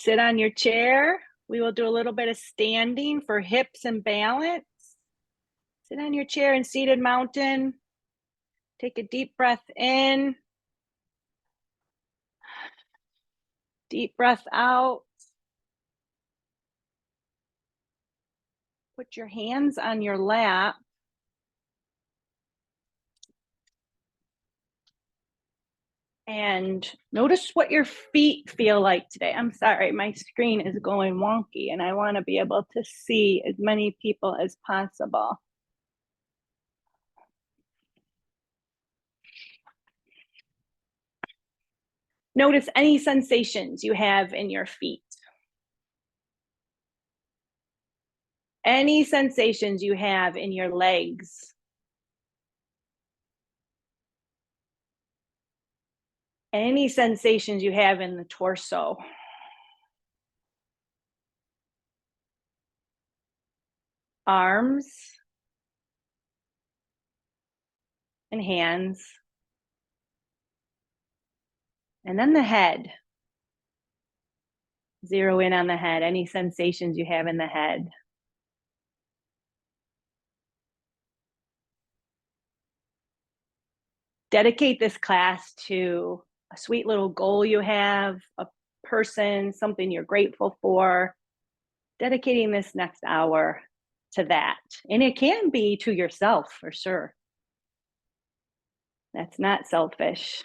sit on your chair. We will do a little bit of standing for hips and balance. Sit on your chair in seated mountain. Take a deep breath in. Deep breath out. Put your hands on your lap. And notice what your feet feel like today. I'm sorry, my screen is going wonky and I want to be able to see as many people as possible. Notice any sensations you have in your feet. Any sensations you have in your legs. Any sensations you have in the torso. Arms and hands. And then the head. Zero in on the head, any sensations you have in the head. Dedicate this class to a sweet little goal you have, a person, something you're grateful for. Dedicating this next hour to that. And it can be to yourself for sure. That's not selfish.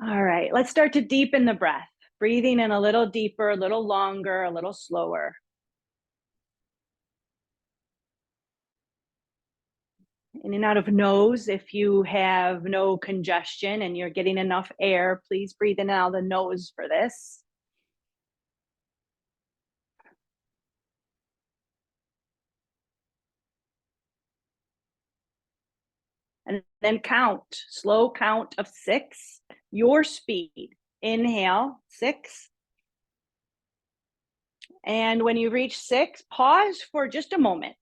All right, let's start to deepen the breath. Breathing in a little deeper, a little longer, a little slower. In and out of nose. If you have no congestion and you're getting enough air, please breathe in and out of the nose for this. And then count, slow count of 6, your speed. Inhale, 6. And when you reach 6, pause for just a moment.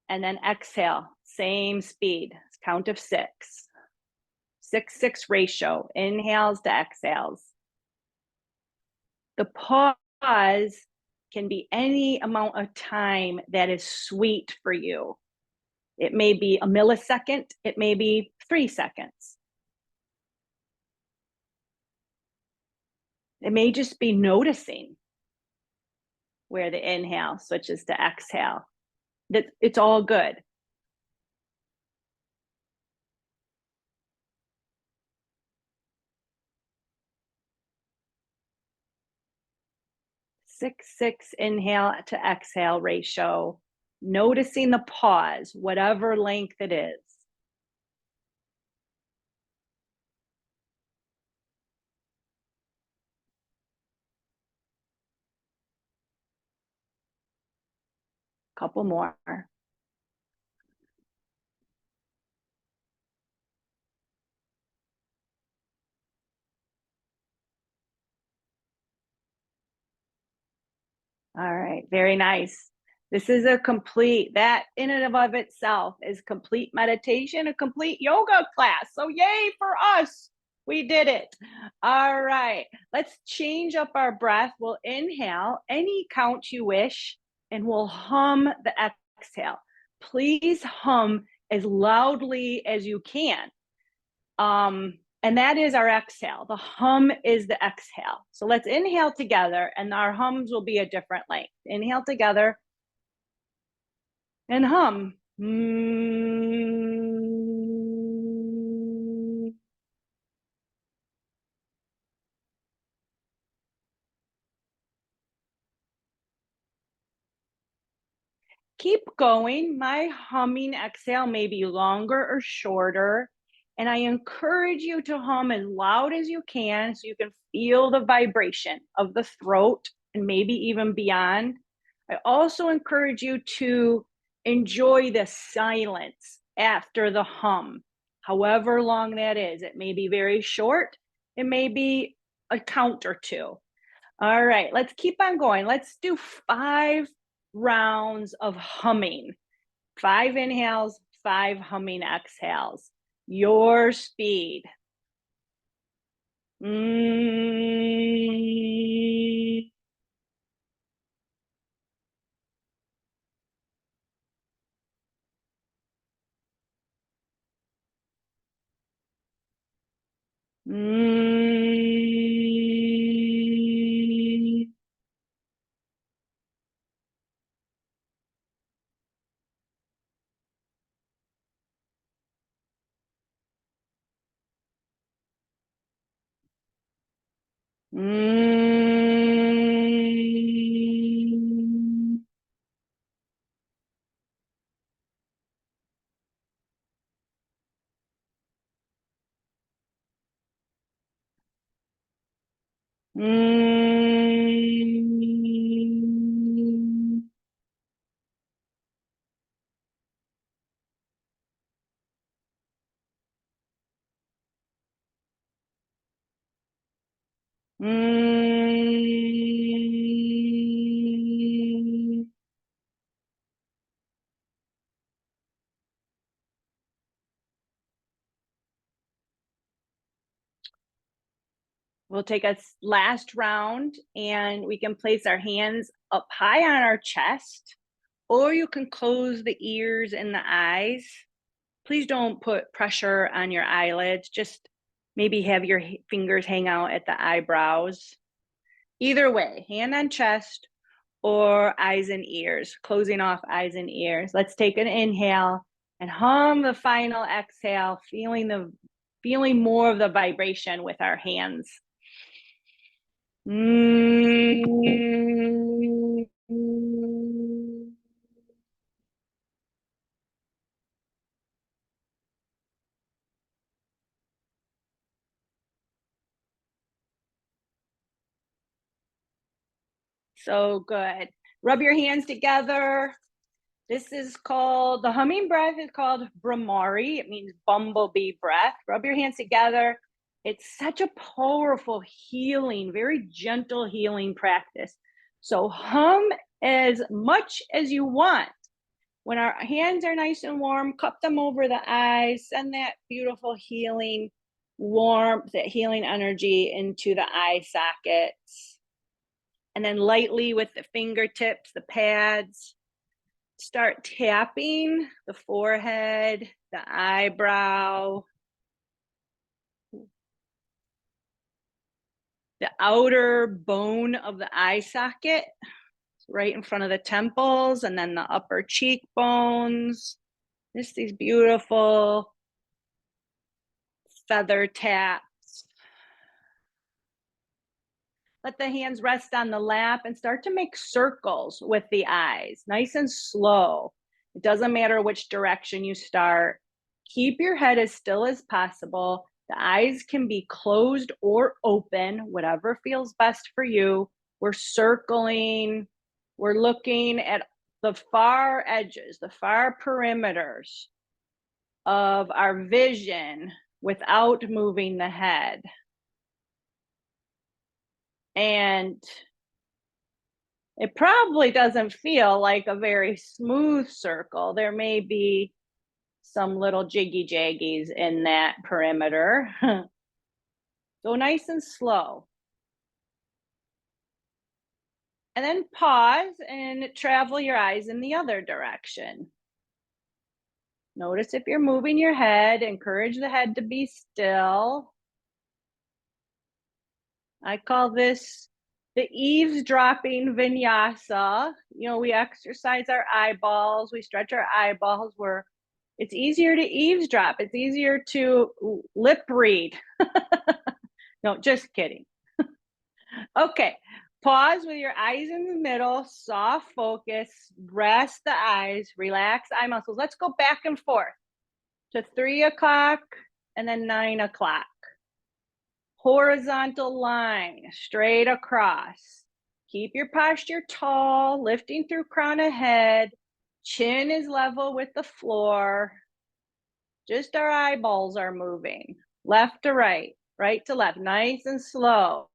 And then exhale, same speed, count of 6. 6-6 ratio, inhales to exhales. The pause can be any amount of time that is sweet for you. It may be a millisecond, it may be 3 seconds. It may just be noticing where the inhale switches to exhale. It's all good. Six inhale to exhale ratio, noticing the pause, whatever length it is. Couple more. All right, very nice. This is a complete, that in and of itself is complete meditation, a complete yoga class. So yay for us. We did it. All right, let's change up our breath. We'll inhale any count you wish, and we'll hum the exhale. Please hum as loudly as you can. And that is our exhale. The hum is the exhale. So let's inhale together, and our hums will be a different length. Inhale together and hum. Keep going. My humming exhale may be longer or shorter. And I encourage you to hum as loud as you can so you can feel the vibration of the throat and maybe even beyond. I also encourage you to enjoy the silence after the hum, however long that is. It may be very short. It may be a count or 2. All right, let's keep on going. Let's do 5 rounds of humming. 5 inhales, 5 humming exhales. Your speed. Mm. Mm. Mm. Mm. Mm. We'll take a last round and we can place our hands up high on our chest, or you can close the ears and the eyes. Please don't put pressure on your eyelids. Just maybe have your fingers hang out at the eyebrows. Either way, hand on chest or eyes and ears, closing off eyes and ears. Let's take an inhale and hum the final exhale, feeling more of the vibration with our hands. Mm. So good. Rub your hands together. This is called, the humming breath is called Brahmari. It means bumblebee breath. Rub your hands together. It's such a powerful healing, very gentle healing practice. So hum as much as you want. When our hands are nice and warm, cup them over the eyes, send that beautiful healing warmth, that healing energy into the eye sockets. And then lightly with the fingertips, the pads, start tapping the forehead, the eyebrow, the outer bone of the eye socket, right in front of the temples, and then the upper cheekbones. Just these beautiful feather taps. Let the hands rest on the lap and start to make circles with the eyes, nice and slow. It doesn't matter which direction you start. Keep your head as still as possible. The eyes can be closed or open, whatever feels best for you. We're circling, we're looking at the far edges, the far perimeters of our vision without moving the head. And it probably doesn't feel like a very smooth circle. There may be some little jiggy jaggies in that perimeter. Go nice and slow. And then pause and travel your eyes in the other direction. Notice if you're moving your head, encourage the head to be still. I call this the eavesdropping vinyasa. You know, we exercise our eyeballs, we stretch our eyeballs. It's easier to eavesdrop. It's easier to lip read. No, just kidding. Okay, pause with your eyes in the middle, soft focus, rest the eyes, relax eye muscles. Let's go back and forth to 3 o'clock and then 9 o'clock. Horizontal line, straight across. Keep your posture tall, lifting through crown of head. Chin is level with the floor. Just our eyeballs are moving. Left to right, right to left, nice and slow.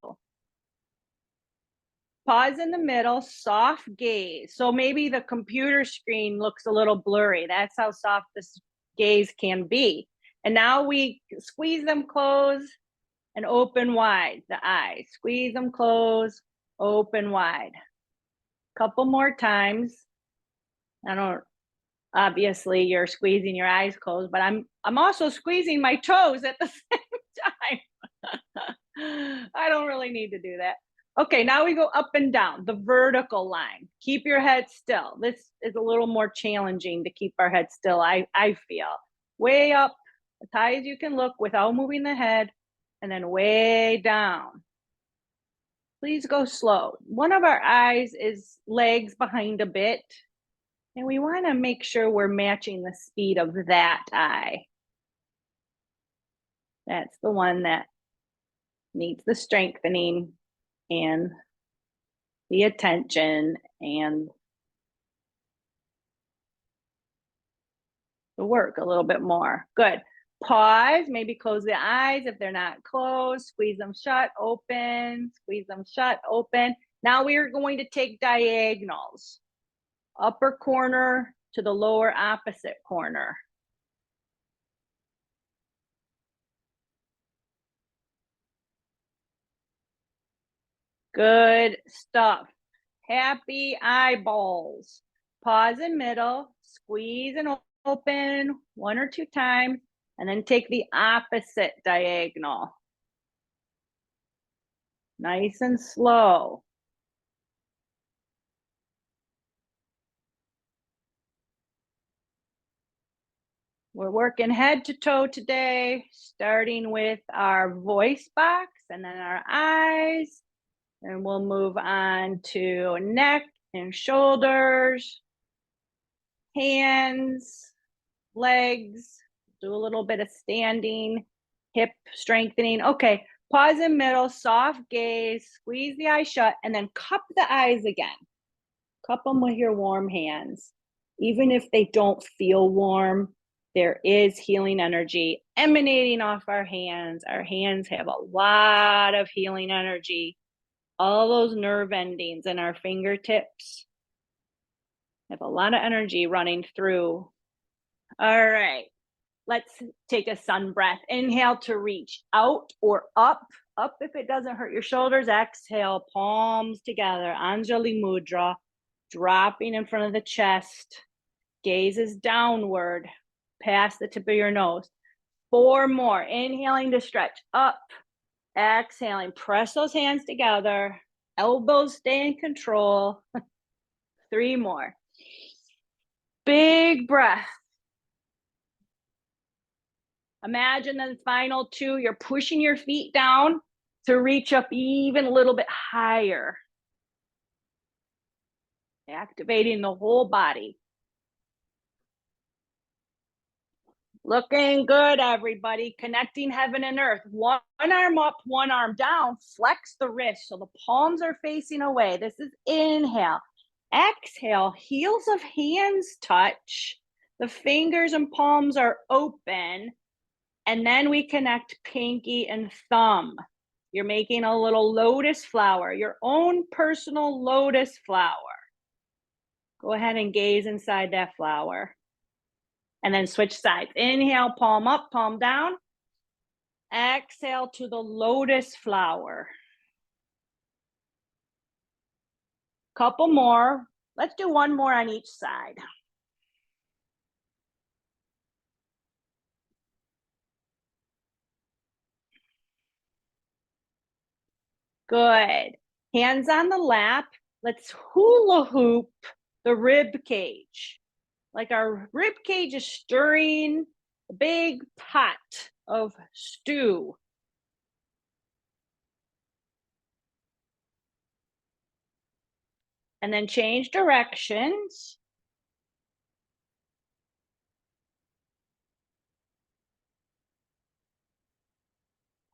Pause in the middle, soft gaze. So maybe the computer screen looks a little blurry. That's how soft this gaze can be. And now we squeeze them closed. and open wide the eyes. Squeeze them close, open wide. Couple more times. I don't, obviously you're squeezing your eyes closed, but I'm also squeezing my toes at the same time. I don't really need to do that. Okay, now we go up and down, the vertical line. Keep your head still. This is a little more challenging to keep our head still, I feel. Way up, as high as you can look without moving the head, and then way down. Please go slow. One of our eyes is legs behind a bit, and we want to make sure we're matching the speed of that eye. That's the one that needs the strengthening and the attention and the work a little bit more. Good. Pause, maybe close the eyes if they're not closed, squeeze them shut, open, squeeze them shut, open. Now we are going to take diagonals, upper corner to the lower opposite corner. Good stuff. Happy eyeballs. Pause in middle, squeeze and open 1 or 2 times, and then take the opposite diagonal. Nice and slow. We're working head to toe today, starting with our voice box and then our eyes. And we'll move on to neck and shoulders, hands, legs, do a little bit of standing, hip strengthening. Okay, pause in middle, soft gaze, squeeze the eyes shut, and then cup the eyes again. Cup them with your warm hands. Even if they don't feel warm, there is healing energy emanating off our hands. Our hands have a lot of healing energy. All those nerve endings in our fingertips have a lot of energy running through. All right, let's take a sun breath. Inhale to reach out or up. Up if it doesn't hurt your shoulders. Exhale, palms together, Anjali Mudra, dropping in front of the chest. Gaze is downward, past the tip of your nose. 4 more. Inhaling to stretch up. Exhaling, press those hands together. Elbows stay in control. 3 more. Big breath. Imagine the final 2, you're pushing your feet down to reach up even a little bit higher. Activating the whole body. Looking good, everybody. Connecting heaven and earth. One arm up, one arm down. Flex the wrist so the palms are facing away. This is inhale. Exhale, heels of hands touch. The fingers and palms are open. And then we connect pinky and thumb. You're making a little lotus flower, your own personal lotus flower. Go ahead and gaze inside that flower. And then switch sides. Inhale, palm up, palm down. Exhale to the lotus flower. Couple more. Let's do 1 more on each side. Good. Hands on the lap. Let's hula hoop the rib cage. Like our rib cage is stirring a big pot of stew. And then change directions.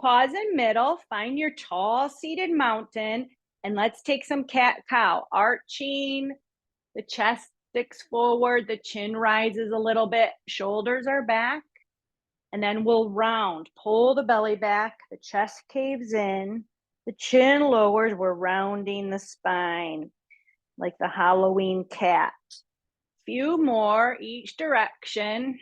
Pause in middle, find your tall seated mountain, and let's take some cat-cow. Arching, the chest sticks forward, the chin rises a little bit, shoulders are back, and then we'll round. Pull the belly back, the chest caves in, the chin lowers, we're rounding the spine like the Halloween cat. Few more each direction.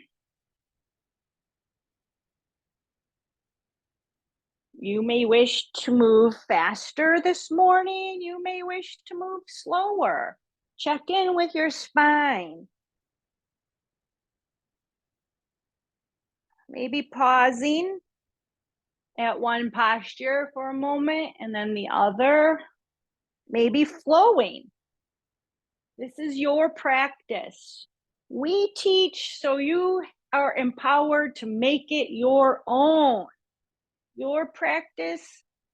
You may wish to move faster this morning. You may wish to move slower. Check in with your spine. Maybe pausing at one posture for a moment and then the other. Maybe flowing. This is your practice. We teach so you are empowered to make it your own. Your practice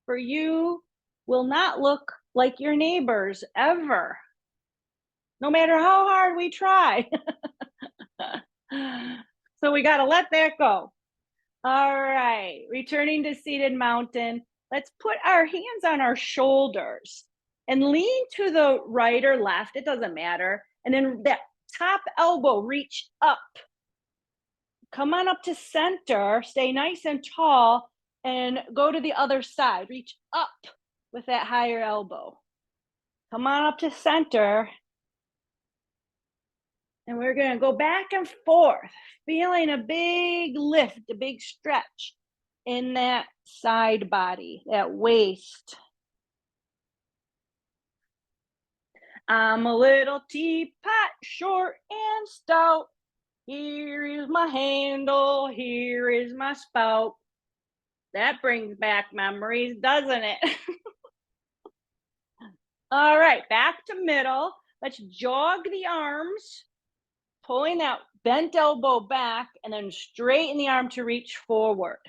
for you will not look like your neighbors ever, no matter how hard we try. So we got to let that go. All right, returning to seated mountain. Let's put our hands on our shoulders and lean to the right or left. It doesn't matter. And then that top elbow, reach up. Come on up to center. Stay nice and tall and go to the other side. Reach up with that higher elbow. Come on up to center. And we're going to go back and forth, feeling a big lift, a big stretch in that side body, that waist. I'm a little teapot, short and stout. Here is my handle, here is my spout. That brings back memories, doesn't it? All right, back to middle. Let's jog the arms, pulling that bent elbow back and then straighten the arm to reach forward.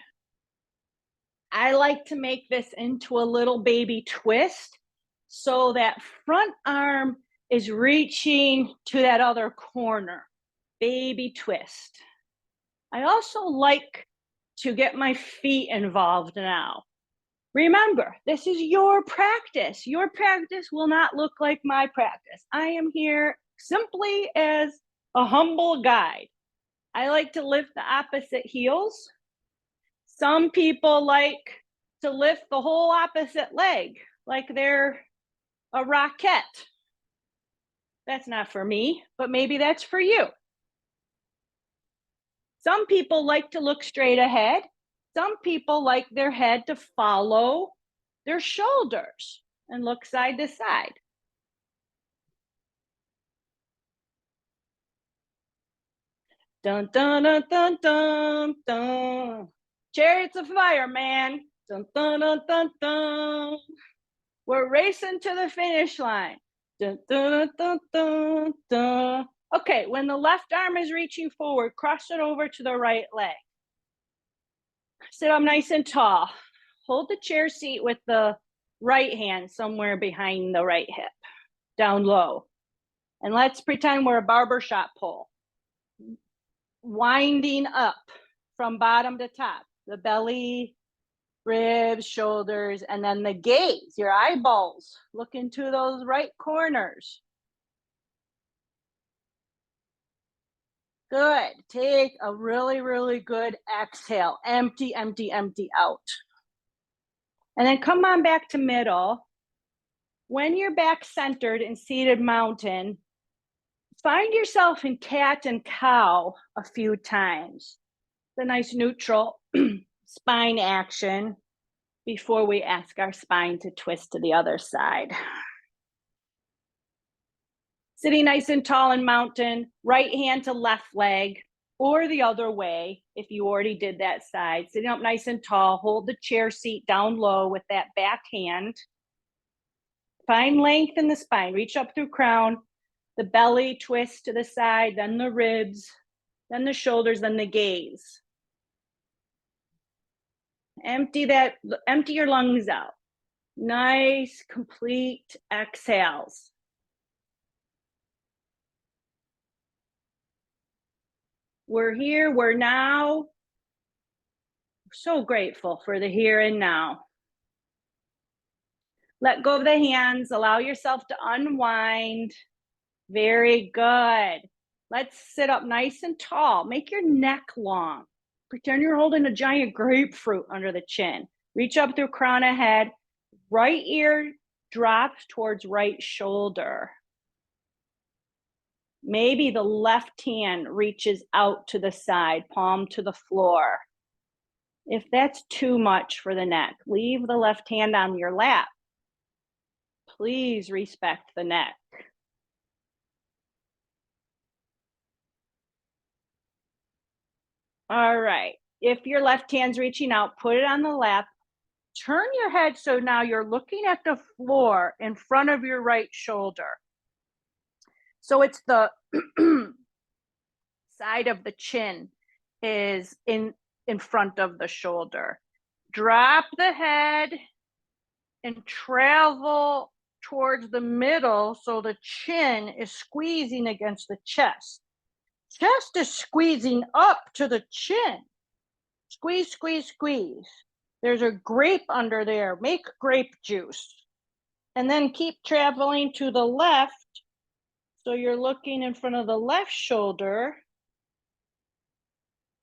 I like to make this into a little baby twist so that front arm is reaching to that other corner. Baby twist. I also like to get my feet involved now. Remember, this is your practice. Your practice will not look like my practice. I am here simply as a humble guide. I like to lift the opposite heels. Some people like to lift the whole opposite leg, like they're a rocket. That's not for me, but maybe that's for you. Some people like to look straight ahead. Some people like their head to follow their shoulders and look side to side. Dun, dun, dun, dun, dun, dun. Chariots of fire, man. Dun, dun, dun, dun, dun. We're racing to the finish line. Dun, dun, dun, dun, dun. Okay, when the left arm is reaching forward, cross it over to the right leg. Sit up nice and tall. Hold the chair seat with the right hand somewhere behind the right hip, down low. And let's pretend we're a barbershop pole. Winding up from bottom to top, the belly, ribs, shoulders, and then the gaze, your eyeballs, look into those right corners. Good. Take a really, really good exhale. Empty, empty, empty out. And then come on back to middle. When you're back centered in seated mountain, find yourself in cat and cow a few times. It's a nice neutral spine action before we ask our spine to twist to the other side. Sitting nice and tall in mountain, right hand to left leg, or the other way if you already did that side. Sitting up nice and tall, hold the chair seat down low with that back hand. Find length in the spine, reach up through crown, the belly twist to the side, then the ribs, then the shoulders, then the gaze. Empty your lungs out. Nice, complete exhales. We're here, we're now. We're so grateful for the here and now. Let go of the hands, allow yourself to unwind. Very good. Let's sit up nice and tall. Make your neck long. Pretend you're holding a giant grapefruit under the chin. Reach up through crown of head. Right ear drops towards right shoulder. Maybe the left hand reaches out to the side, palm to the floor. If that's too much for the neck, leave the left hand on your lap. Please respect the neck. All right. If your left hand's reaching out, put it on the lap. Turn your head so now you're looking at the floor in front of your right shoulder. So it's the side of the chin is in front of the shoulder. Drop the head and travel towards the middle so the chin is squeezing against the chest. Chest is squeezing up to the chin. Squeeze, squeeze, squeeze. There's a grape under there. Make grape juice. And then keep traveling to the left. So you're looking in front of the left shoulder.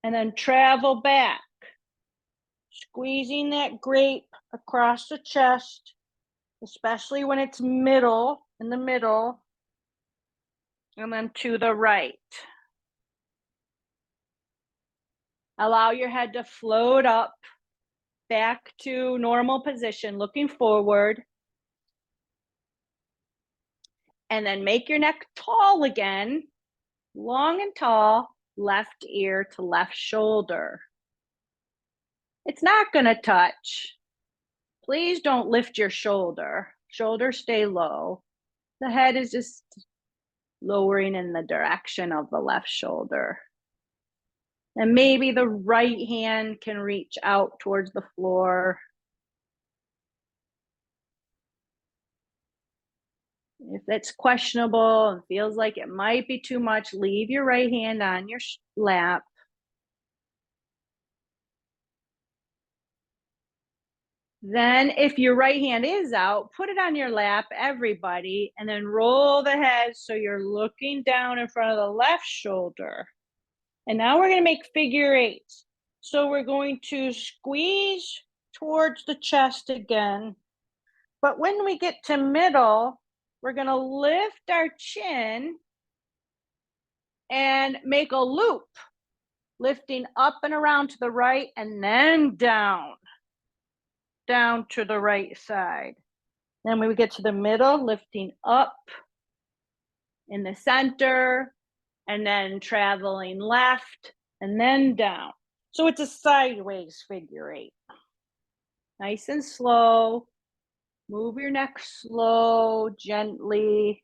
And then travel back. Squeezing that grape across the chest, especially when it's in the middle. And then to the right. Allow your head to float up back to normal position, looking forward. And then make your neck tall again, long and tall, left ear to left shoulder. It's not going to touch. Please don't lift your shoulder. Shoulders stay low. The head is just lowering in the direction of the left shoulder. And maybe the right hand can reach out towards the floor. If it's questionable and feels like it might be too much, leave your right hand on your lap. Then if your right hand is out, put it on your lap, everybody, and then roll the head so you're looking down in front of the left shoulder. And now we're going to make figure eights. So we're going to squeeze towards the chest again. But when we get to middle, we're going to lift our chin and make a loop, lifting up and around to the right and then down to the right side. Then when we get to the middle, lifting up in the center and then traveling left and then down. So it's a sideways figure eight. Nice and slow. Move your neck slow, gently.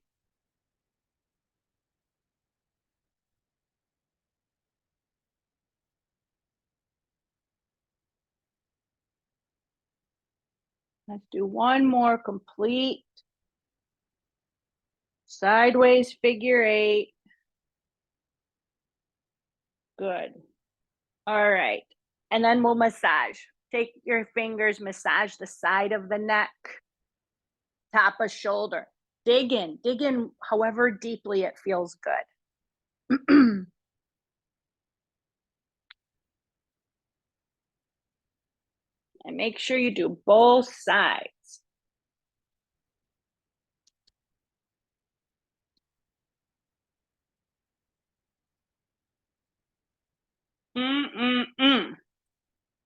Let's do one more complete sideways figure eight. Good. All right. And then we'll massage. Take your fingers, massage the side of the neck, top of shoulder. Dig in however deeply it feels good. And make sure you do both sides.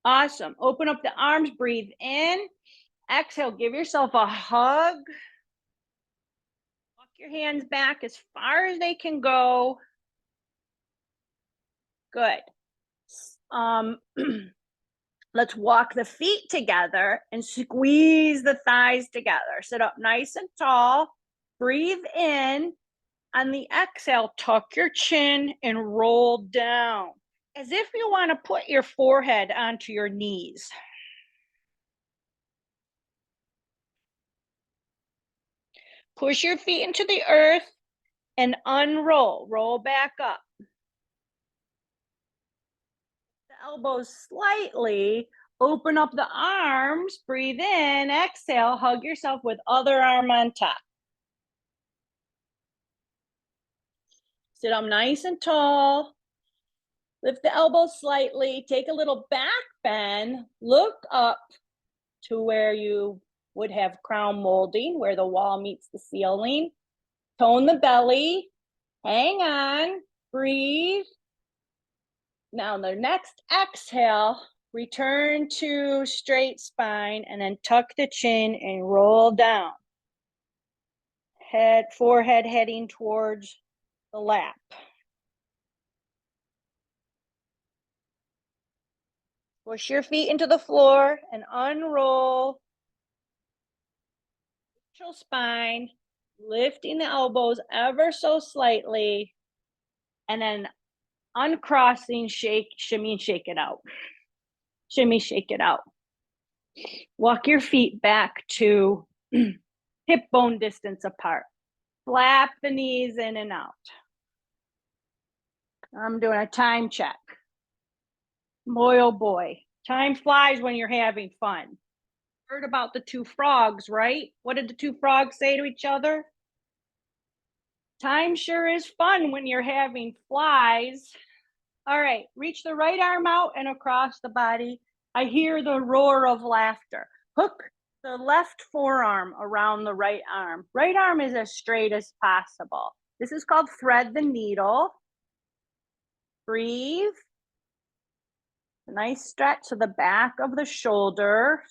Awesome. Open up the arms, breathe in. Exhale, give yourself a hug. Walk your hands back as far as they can go. Good. Let's walk the feet together and squeeze the thighs together. Sit up nice and tall. Breathe in. On the exhale, tuck your chin and roll down as if you want to put your forehead onto your knees. Push your feet into the earth and unroll. Roll back up. The elbows slightly. Open up the arms. Breathe in. Exhale. Hug yourself with other arm on top. Sit up nice and tall. Lift the elbows slightly. Take a little back bend. Look up to where you would have crown molding, where the wall meets the ceiling. Tone the belly. Hang on. Breathe. Now, the next exhale, Return to straight spine and then tuck the chin and roll down. Forehead heading towards the lap. Push your feet into the floor and unroll. Neutral spine, lifting the elbows ever so slightly, and then uncrossing, shake, shimmy, and shake it out. Shimmy, shake it out. Walk your feet back to hip bone distance apart. Flap the knees in and out. I'm doing a time check. Boy, oh boy. Time flies when you're having fun. Heard about the two frogs, right? What did the two frogs say to each other? Time sure is fun when you're having flies. All right, reach the right arm out and across the body. I hear the roar of laughter. Hook the left forearm around the right arm. Right arm is as straight as possible. This is called thread the needle. Breathe. A nice stretch to the back of the shoulder,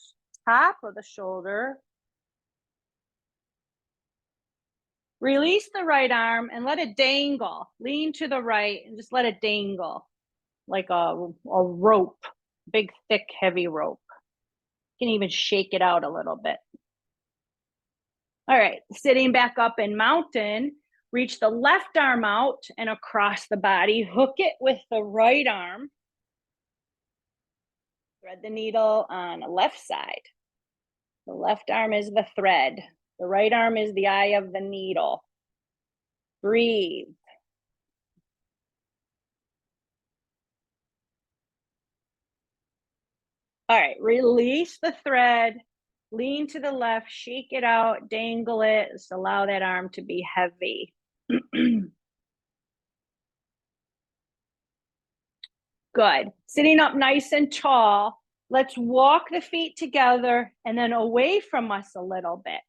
top of the shoulder. Release the right arm and let it dangle. Lean to the right and just let it dangle like a rope, big, thick, heavy rope. You can even shake it out a little bit. All right, sitting back up in mountain, reach the left arm out and across the body. Hook it with the right arm. Thread the needle on the left side. The left arm is the thread. The right arm is the eye of the needle. Breathe. All right, release the thread. Lean to the left, shake it out, dangle it. Just allow that arm to be heavy. Good. Sitting up nice and tall. Let's walk the feet together and then away from us a little bit.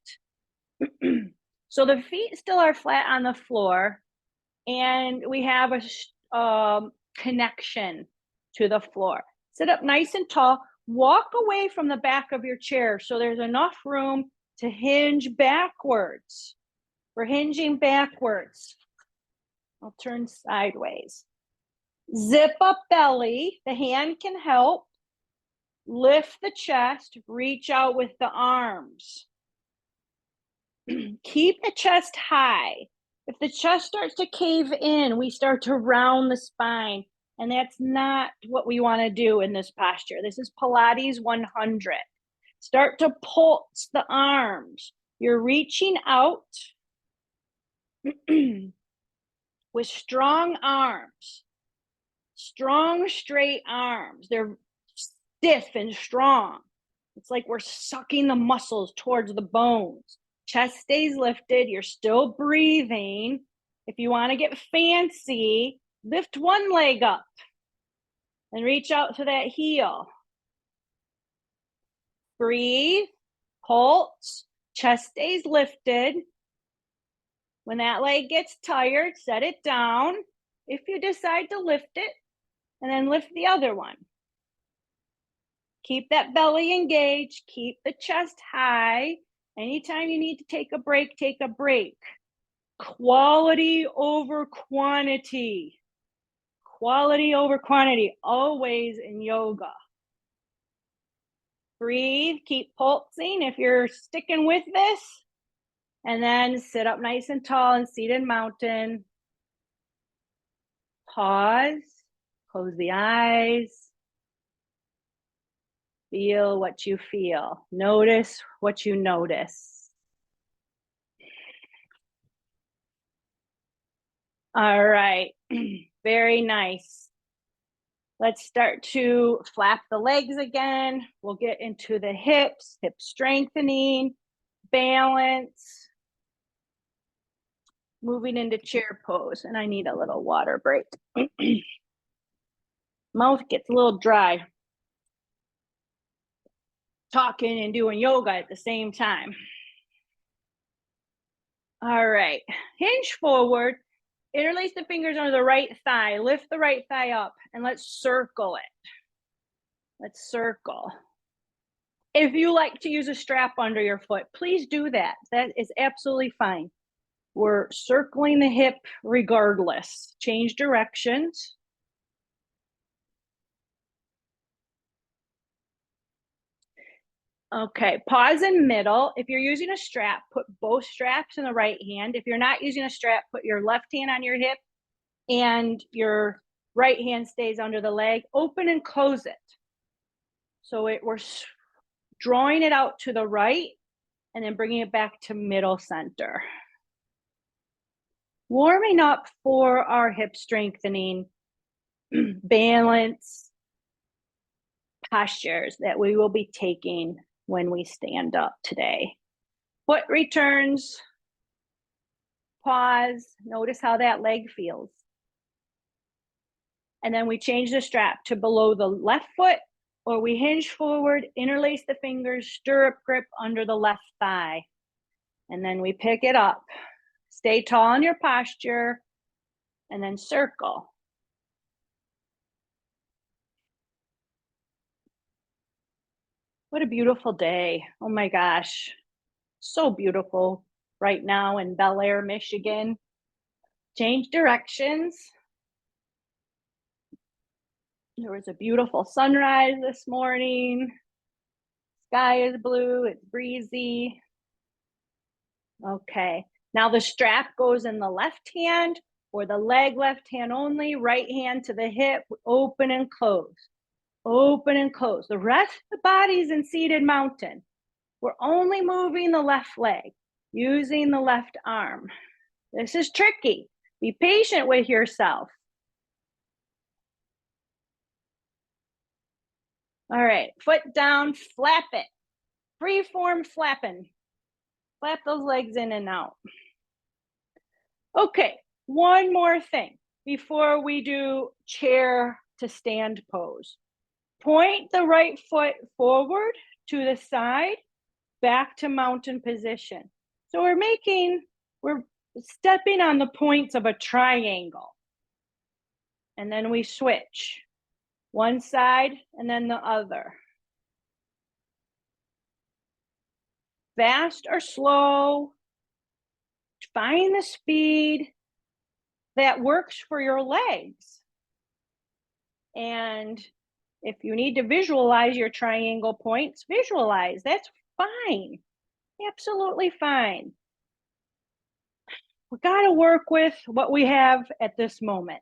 So the feet still are flat on the floor and we have a connection to the floor. Sit up nice and tall. Walk away from the back of your chair so there's enough room to hinge backwards. We're hinging backwards. I'll turn sideways. Zip up belly. The hand can help. Lift the chest. Reach out with the arms. Keep the chest high. If the chest starts to cave in, we start to round the spine. And that's not what we want to do in this posture. This is Pilates 100. Start to pulse the arms. You're reaching out with strong arms. Strong, straight arms. They're stiff and strong. It's like we're sucking the muscles towards the bones. Chest stays lifted. You're still breathing. If you want to get fancy, lift one leg up and reach out to that heel. Breathe, pulse, chest stays lifted. When that leg gets tired, set it down. If you decide to lift it, and then lift the other one. Keep that belly engaged. Keep the chest high. Anytime you need to take a break, take a break. Quality over quantity. Quality over quantity, always in yoga. Breathe, keep pulsing if you're sticking with this. And then sit up nice and tall in seated mountain. Pause, close the eyes. Feel what you feel. Notice what you notice. All right, very nice. Let's start to flap the legs again. We'll get into the hips, hip strengthening, balance. Moving into chair pose, and I need a little water break. Mouth gets a little dry. Talking and doing yoga at the same time. All right, hinge forward. Interlace the fingers under the right thigh. Lift the right thigh up and let's circle it. Let's circle. If you like to use a strap under your foot, please do that. That is absolutely fine. We're circling the hip regardless. Change directions. Okay, pause in middle. If you're using a strap, put both straps in the right hand. If you're not using a strap, put your left hand on your hip and your right hand stays under the leg. Open and close it. So we're drawing it out to the right and then bringing it back to middle center. Warming up for our hip strengthening, balance, postures that we will be taking when we stand up today. Foot returns, pause, notice how that leg feels. And then we change the strap to below the left foot, or we hinge forward, interlace the fingers, stirrup grip under the left thigh. And then we pick it up. Stay tall in your posture, and then circle. What a beautiful day. Oh my gosh. So beautiful right now in Bel Air, Michigan. Change directions. There was a beautiful sunrise this morning. Sky is blue, it's breezy. Okay, now the strap goes in the left hand or the leg left hand only, right hand to the hip, open and close. Open and close. The rest of the body's in seated mountain. We're only moving the left leg, using the left arm. This is tricky. Be patient with yourself. All right, foot down, flap it. Free form flapping. Flap those legs in and out. Okay, one more thing before we do chair to stand pose. Point the right foot forward to the side, back to mountain position. So we're stepping on the points of a triangle. And then we switch. One side and then the other. Fast or slow. Find the speed that works for your legs. And if you need to visualize your triangle points, visualize. That's fine. Absolutely fine. We got to work with what we have at this moment.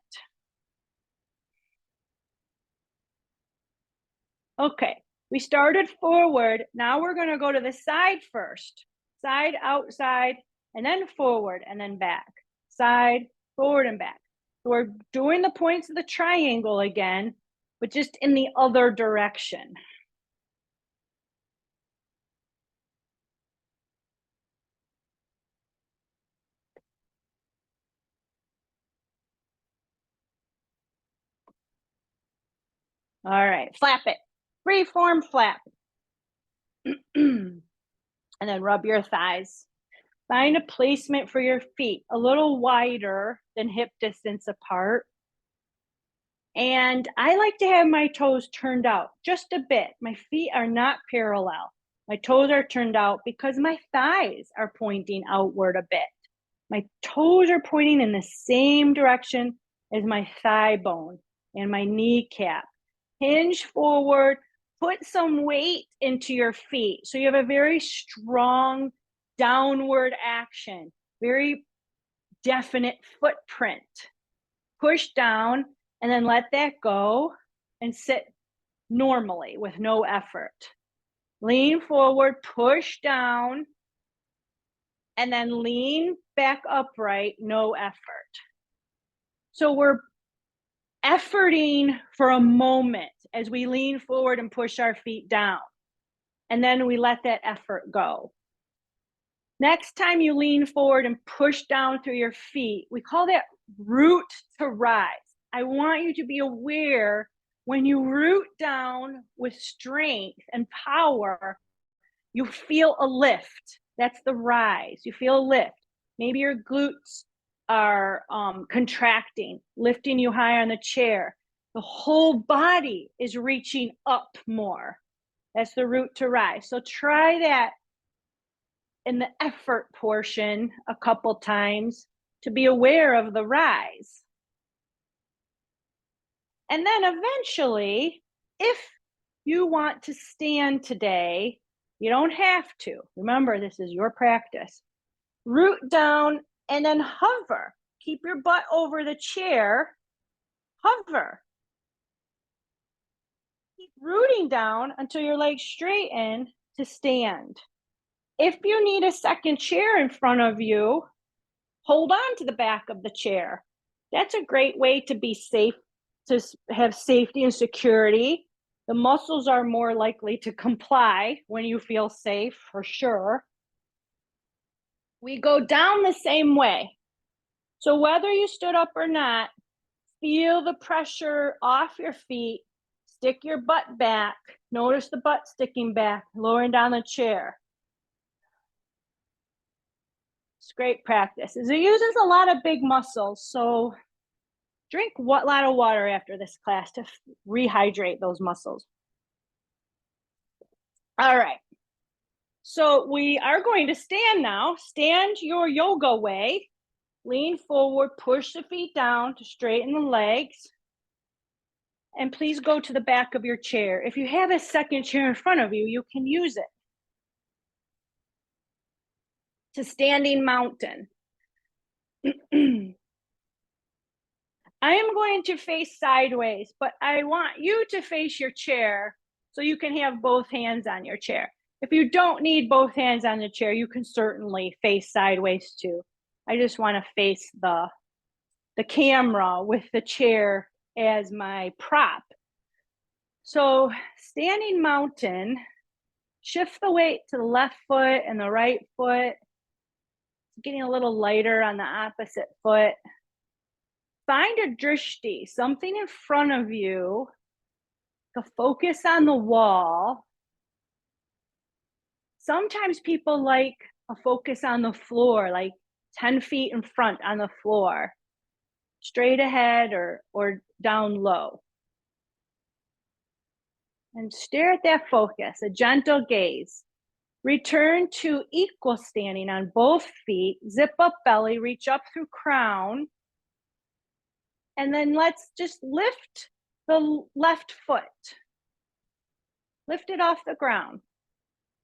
Okay, we started forward. Now we're going to go to the side first. Side, outside, and then forward, and then back. Side, forward, and back. So we're doing the points of the triangle again, but just in the other direction. All right, flap it. Free form flap. And then rub your thighs. Find a placement for your feet a little wider than hip distance apart. And I like to have my toes turned out just a bit. My feet are not parallel. My toes are turned out because my thighs are pointing outward a bit. My toes are pointing in the same direction as my thigh bone and my kneecap. Hinge forward, put some weight into your feet. So you have a very strong downward action, very definite footprint. Push down and then let that go and sit normally with no effort. Lean forward, push down, and then lean back upright, no effort. So we're efforting for a moment as we lean forward and push our feet down. And then we let that effort go. Next time you lean forward and push down through your feet, we call that root to rise. I want you to be aware when you root down with strength and power, you feel a lift. That's the rise. You feel a lift. Maybe your glutes are contracting, lifting you higher on the chair. The whole body is reaching up more. That's the root to rise. So try that in the effort portion a couple times to be aware of the rise. And then eventually, if you want to stand today, you don't have to. Remember, this is your practice. Root down and then hover. Keep your butt over the chair. Hover. Keep rooting down until your legs straighten to stand. If you need a second chair in front of you, hold on to the back of the chair. That's a great way to be safe, to have safety and security. The muscles are more likely to comply when you feel safe, for sure. We go down the same way. So whether you stood up or not, feel the pressure off your feet. Stick your butt back. Notice the butt sticking back, lowering down the chair. It's great practice. It uses a lot of big muscles, so drink a lot of water after this class to rehydrate those muscles. All right. So we are going to stand now. Stand your yoga way. Lean forward, push the feet down to straighten the legs. And please go to the back of your chair. If you have a second chair in front of you, you can use it. To standing mountain. I am going to face sideways, but I want you to face your chair so you can have both hands on your chair. If you don't need both hands on the chair, you can certainly face sideways too. I just want to face the camera with the chair as my prop. So standing mountain, shift the weight to the left foot and the right foot. Getting a little lighter on the opposite foot. Find a drishti, something in front of you, to focus on the wall. Sometimes people like a focus on the floor, like 10 feet in front on the floor, straight ahead or down low. And stare at that focus, a gentle gaze. Return to equal standing on both feet, zip up belly, reach up through crown. And then let's just lift the left foot. Lift it off the ground.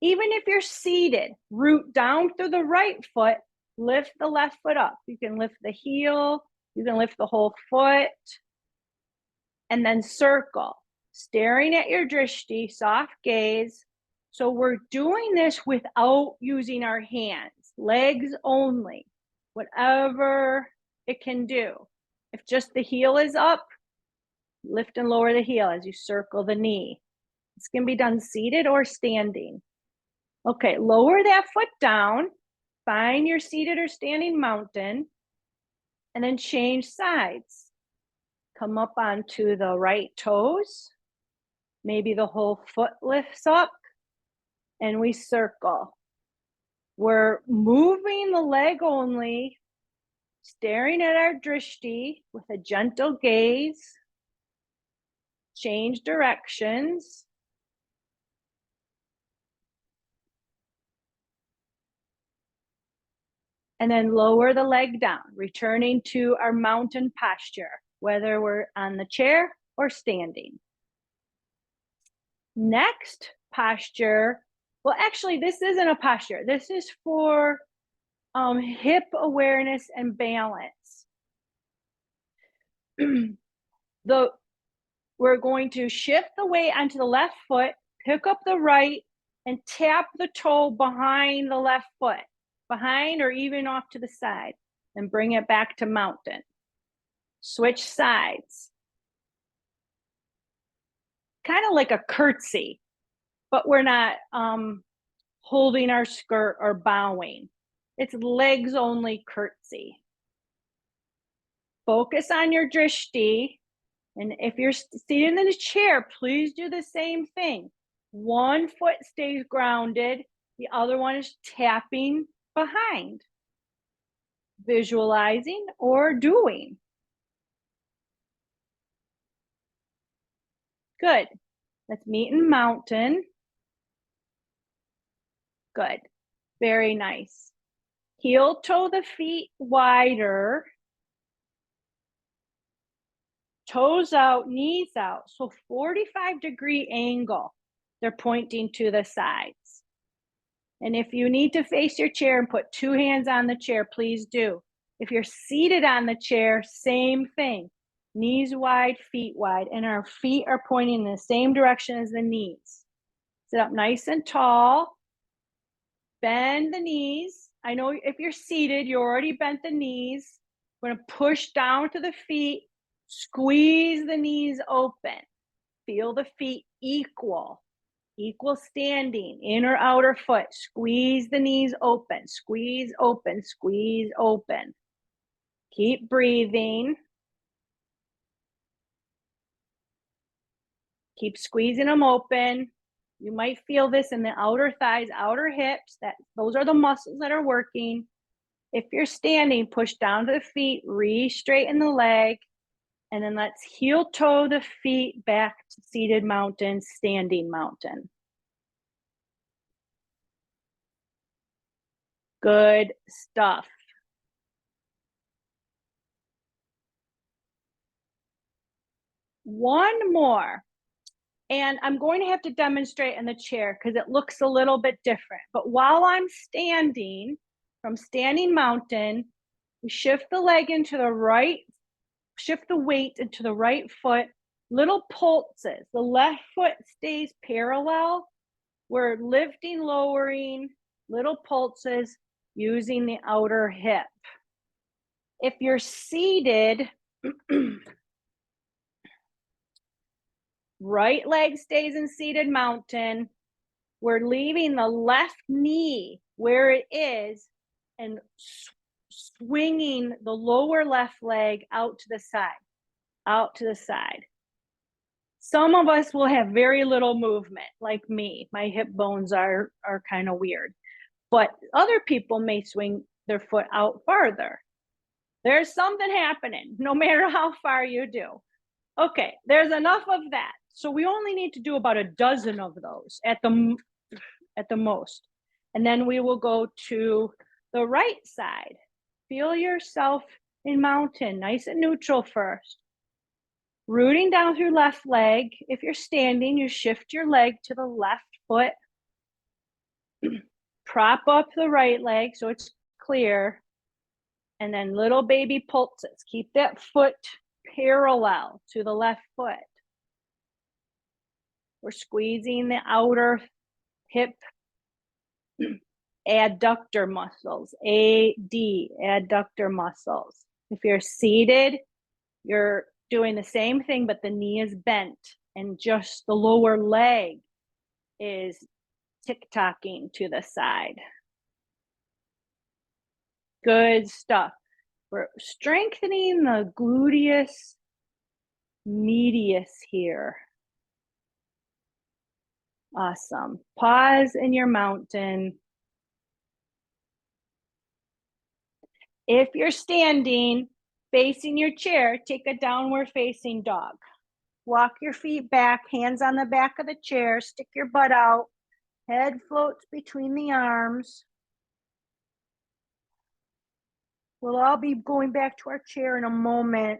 Even if you're seated, root down through the right foot, lift the left foot up. You can lift the heel, you can lift the whole foot, and then circle. Staring at your drishti, soft gaze. So we're doing this without using our hands, legs only, whatever it can do. If just the heel is up, lift and lower the heel as you circle the knee. This can be done seated or standing. Okay, lower that foot down, find your seated or standing mountain, and then change sides. Come up onto the right toes. Maybe the whole foot lifts up, and we circle. We're moving the leg only, staring at our drishti with a gentle gaze. Change directions. And then lower the leg down, returning to our mountain posture, whether we're on the chair or standing. Next posture, well, actually, this isn't a posture. This is for hip awareness and balance. We're going to shift the weight onto the left foot, pick up the right, and tap the toe behind the left foot, behind or even off to the side, and bring it back to mountain. Switch sides. Kind of like a curtsy, but we're not holding our skirt or bowing. It's legs only curtsy. Focus on your drishti. And if you're seated in the chair, please do the same thing. One foot stays grounded. The other one is tapping behind. Visualizing or doing. Good. Let's meet in mountain. Good. Very nice. Heel toe the feet wider. Toes out, knees out. So 45-degree angle. They're pointing to the sides. And if you need to face your chair and put two hands on the chair, please do. If you're seated on the chair, same thing. Knees wide, feet wide. And our feet are pointing in the same direction as the knees. Sit up nice and tall. Bend the knees. I know if you're seated, you already bent the knees. We're going to push down to the feet. Squeeze the knees open. Feel the feet equal. Equal standing, inner outer foot. Squeeze the knees open. Squeeze open. Squeeze open. Keep breathing. Keep squeezing them open. You might feel this in the outer thighs, outer hips. Those are the muscles that are working. If you're standing, push down to the feet, re-straighten the leg, and then let's heel toe the feet back to seated mountain, standing mountain. Good stuff. One more. And I'm going to have to demonstrate in the chair because it looks a little bit different. But while I'm standing, from standing mountain, we shift the leg into the right, shift the weight into the right foot, little pulses. The left foot stays parallel. We're lifting, lowering, little pulses using the outer hip. If you're seated, right leg stays in seated mountain. We're leaving the left knee where it is and swinging the lower left leg out to the side, out to the side. Some of us will have very little movement, like me. My hip bones are kind of weird. But other people may swing their foot out farther. There's something happening, no matter how far you do. Okay, there's enough of that. So we only need to do about a dozen of those at the most. And then we will go to the right side. Feel yourself in mountain, nice and neutral first. Rooting down through left leg. If you're standing, you shift your leg to the left foot. Prop up the right leg so it's clear. And then little baby pulses. Keep that foot parallel to the left foot. We're squeezing the outer hip adductor muscles, adductor muscles. If you're seated, you're doing the same thing, but the knee is bent and just the lower leg is tick-tocking to the side. Good stuff. We're strengthening the gluteus medius here. Awesome. Pause in your mountain. If you're standing, facing your chair, take a downward facing dog. Walk your feet back, hands on the back of the chair, stick your butt out, head floats between the arms. We'll all be going back to our chair in a moment.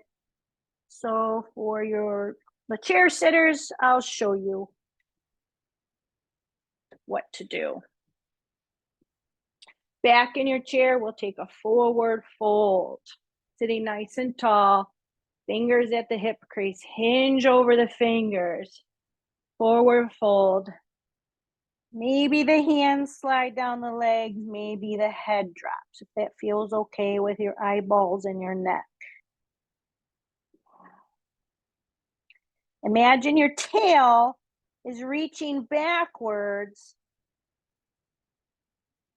So for the chair sitters, I'll show you what to do. Back in your chair, we'll take a forward fold. Sitting nice and tall, fingers at the hip crease, hinge over the fingers. Forward fold. Maybe the hands slide down the legs, maybe the head drops, if that feels okay with your eyeballs and your neck. Imagine your tail is reaching backwards,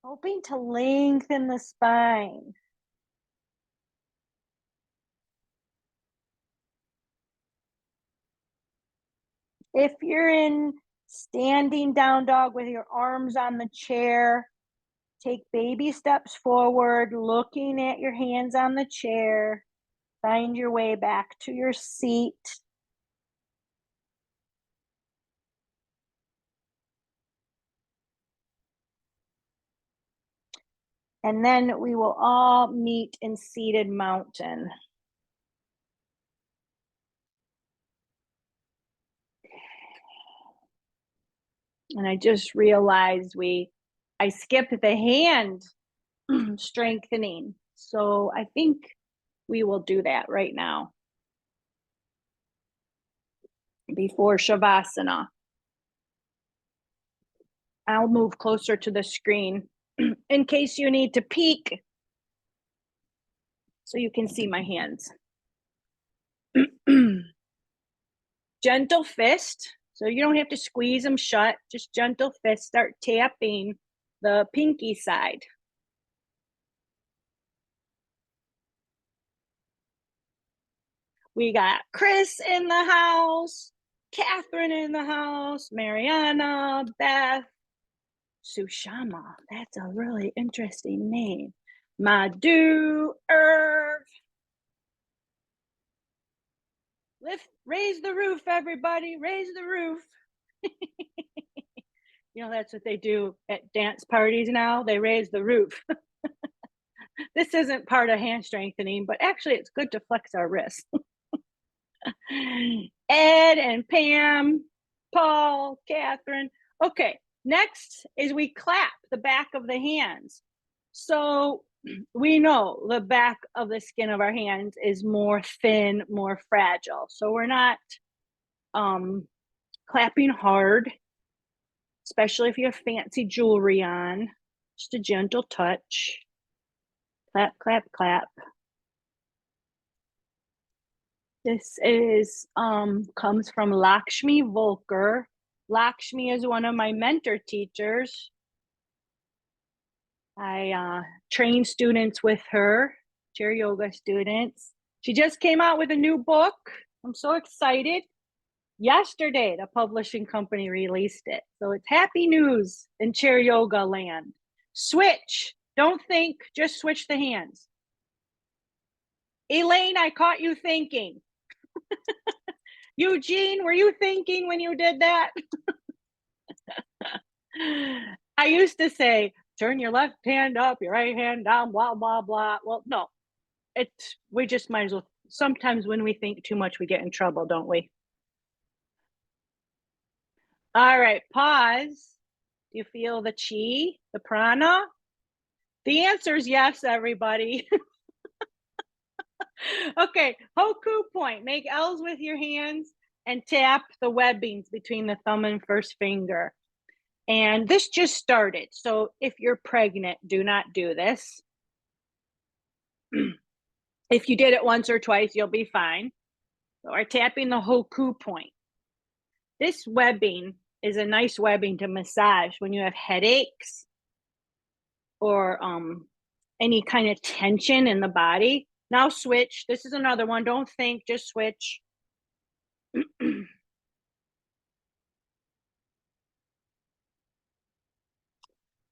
hoping to lengthen the spine. If you're in standing down dog with your arms on the chair, take baby steps forward, looking at your hands on the chair. Find your way back to your seat. And then we will all meet in seated mountain. And I just realized I skipped the hand strengthening. So I think we will do that right now before Shavasana. I'll move closer to the screen in case you need to peek so you can see my hands. Gentle fist. So you don't have to squeeze them shut, just gentle fist. Start tapping the pinky side. We got Chris in the house, Catherine in the house, Mariana, Beth, Sushama. That's a really interesting name. Madhu, Irv. Raise the roof, everybody. Raise the roof. You know, that's what they do at dance parties now. They raise the roof. This isn't part of hand strengthening, but actually it's good to flex our wrists. Ed and Pam, Paul, Catherine. Okay, next is we clap the back of the hands. So we know the back of the skin of our hands is more thin, more fragile. So we're not clapping hard, especially if you have fancy jewelry on. Just a gentle touch. Clap, clap, clap. This is comes from Lakshmi Volker. Lakshmi is one of my mentor teachers. I train students with her, chair yoga students. She just came out with a new book. I'm so excited. Yesterday, the publishing company released it. So it's happy news in chair yoga land. Switch. Don't think, just switch the hands. Elaine, I caught you thinking. Eugene, were you thinking when you did that? I used to say, turn your left hand up, your right hand down, blah, blah, blah. Well, no, we just might as well. Sometimes when we think too much, we get in trouble, don't we? All right, pause. Do you feel the chi, the prana? The answer is yes, everybody. Okay, Hoku point. Make L's with your hands and tap the webbings between the thumb and first finger. And this just started. So if you're pregnant, do not do this. If you did it once or twice, you'll be fine. So we're tapping the Hoku point. This webbing is a nice webbing to massage when you have headaches or any kind of tension in the body. Now switch. This is another one. Don't think, just switch.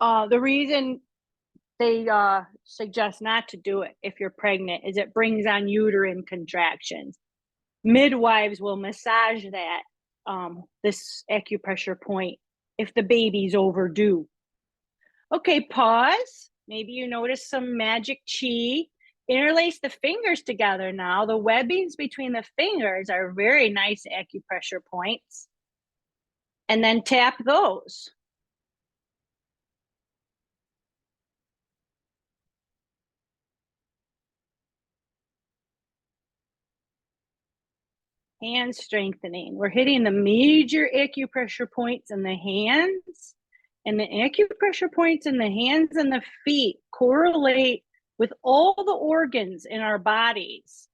The reason they suggest not to do it if you're pregnant is it brings on uterine contractions. Midwives will massage that, this acupressure point if the baby's overdue. Okay, pause. Maybe you notice some magic chi. Interlace the fingers together now. The webbings between the fingers are very nice acupressure points. And then tap those. Hand strengthening. We're hitting the major acupressure points in the hands, and the acupressure points in the hands and the feet correlate with all the organs in our bodies.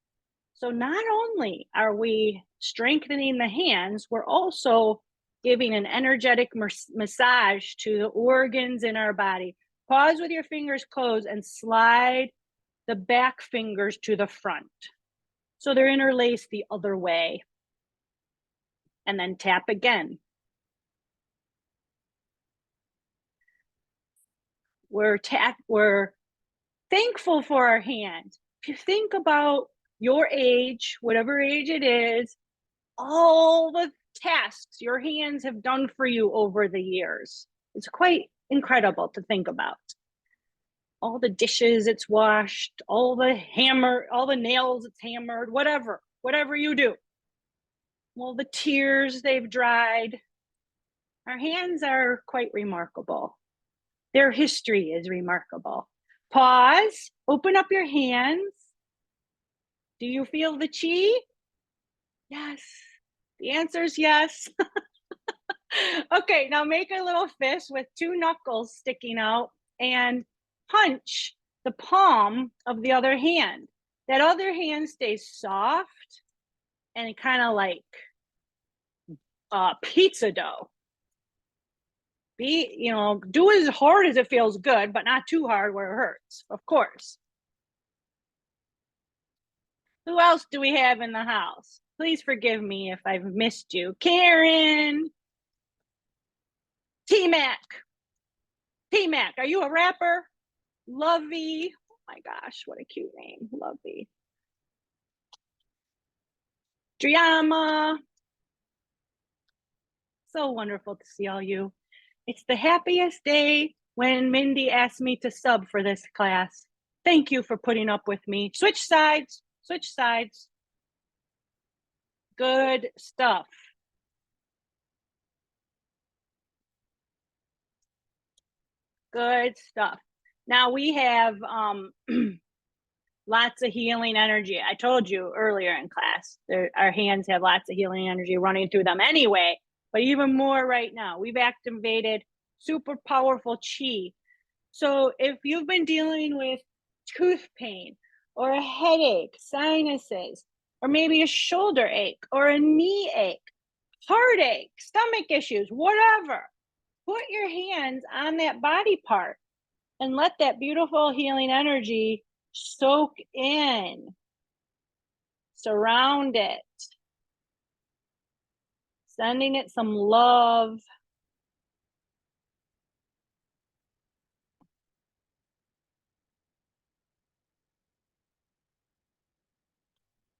So not only are we strengthening the hands, we're also giving an energetic massage to the organs in our body. Pause with your fingers closed and slide the back fingers to the front. So they're interlaced the other way. And then tap again. We're thankful for our hands. If you think about your age, whatever age it is, all the tasks your hands have done for you over the years. It's quite incredible to think about. all the dishes it's washed, all the nails it's hammered, whatever you do. All the tears they've dried. Our hands are quite remarkable. Their history is remarkable. Pause, open up your hands. Do you feel the chi? Yes. The answer is yes. Okay, now make a little fist with two knuckles sticking out and punch the palm of the other hand. That other hand stays soft and kind of like pizza dough. Do as hard as it feels good, but not too hard where it hurts, of course. Who else do we have in the house? Please forgive me if I've missed you. Karen. T-Mac. T-Mac, are you a rapper? Lovey. Oh my gosh, what a cute name. Lovey. Driyama. So wonderful to see all you. It's the happiest day when Mindy asked me to sub for this class. Thank you for putting up with me. Switch sides. Switch sides. Good stuff. Good stuff. Now we have lots of healing energy. I told you earlier in class, our hands have lots of healing energy running through them anyway, but even more right now. We've activated super powerful chi. So if you've been dealing with tooth pain or a headache, sinuses, or maybe a shoulder ache or a knee ache, heartache, stomach issues, whatever, put your hands on that body part and let that beautiful healing energy soak in. Surround it. Sending it some love.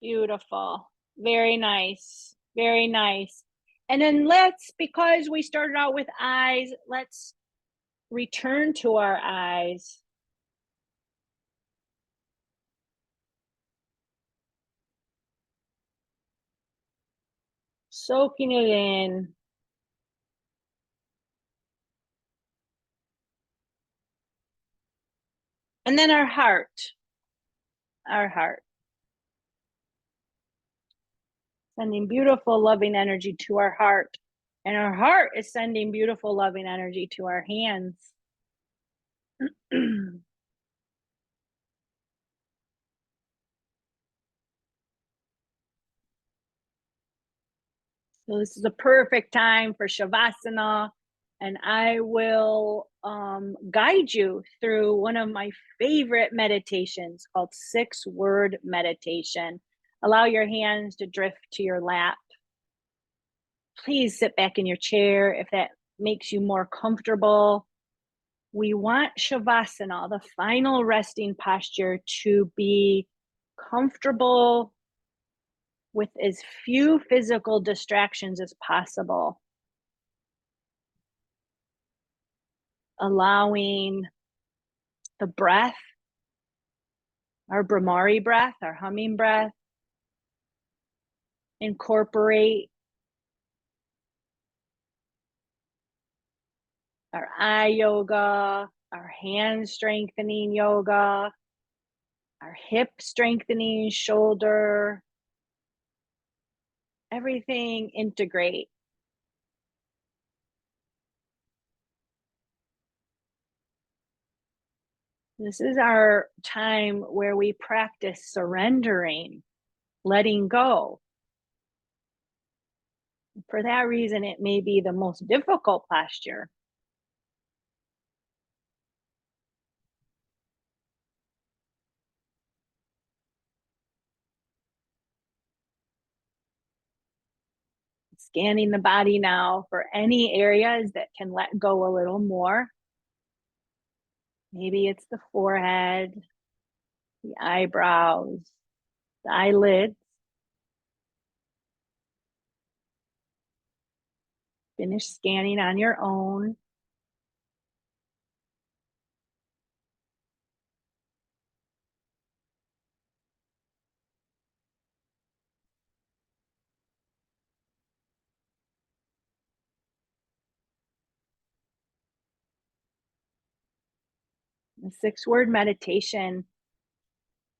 Beautiful. Very nice. Very nice. And then because we started out with eyes, let's return to our eyes. Soaking it in. And then our heart. Our heart. Sending beautiful, loving energy to our heart. And our heart is sending beautiful, loving energy to our hands. So this is a perfect time for Shavasana, and I will guide you through one of my favorite meditations called 6-word meditation. Allow your hands to drift to your lap. Please sit back in your chair if that makes you more comfortable. We want Shavasana, the final resting posture, to be comfortable with as few physical distractions as possible. Allowing the breath, our Brahmari breath, our humming breath, incorporate our eye yoga, our hand strengthening yoga, our hip strengthening, shoulder, everything integrate. This is our time where we practice surrendering, letting go. For that reason, it may be the most difficult posture. Scanning the body now for any areas that can let go a little more. Maybe it's the forehead, the eyebrows, the eyelids. Finish scanning on your own. The 6-word meditation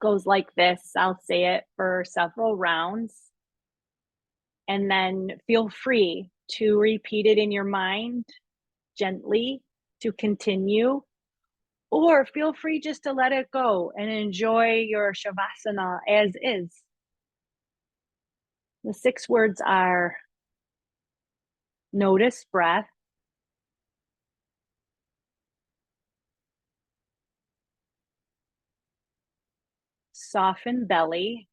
goes like this. I'll say it for several rounds, and then feel free to repeat it in your mind gently to continue, or feel free just to let it go and enjoy your Shavasana as is. The 6 words are: notice breath, soften belly,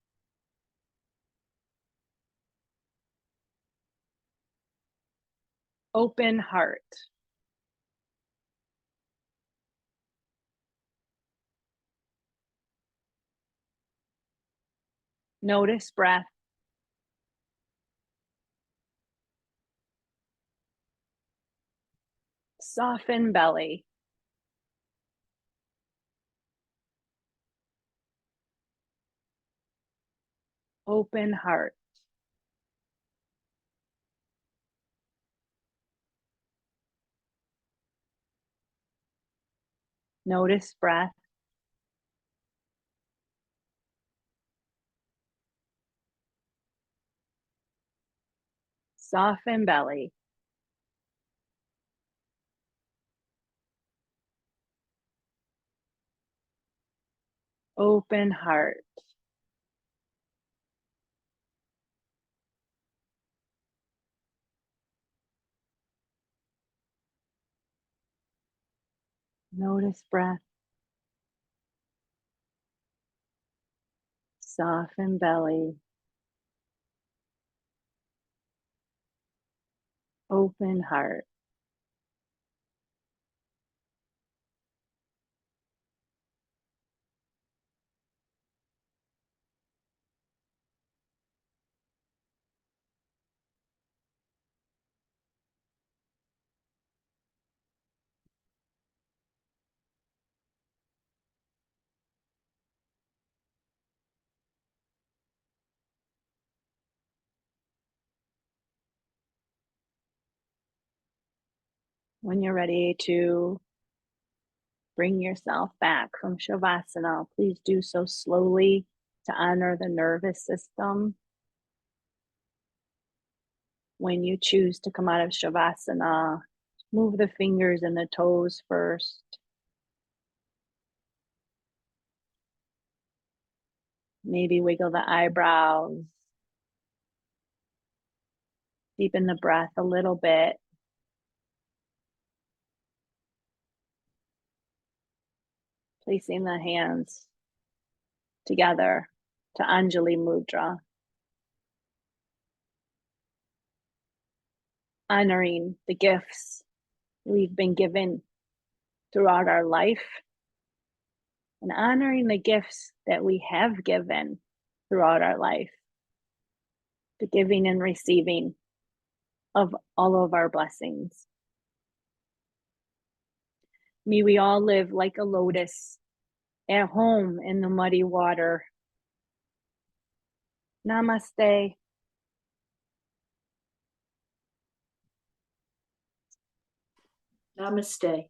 open heart. Notice breath, soften belly, open heart. Notice breath, soften belly, open heart. Notice breath, soften belly, open heart. When you're ready to bring yourself back from Shavasana, please do so slowly to honor the nervous system. When you choose to come out of Shavasana, move the fingers and the toes first. Maybe wiggle the eyebrows. Deepen the breath a little bit. Placing the hands together to Anjali Mudra. Honoring the gifts we've been given throughout our life, and honoring the gifts that we have given throughout our life. The giving and receiving of all of our blessings. May we all live like a lotus at home in the muddy water. Namaste. Namaste.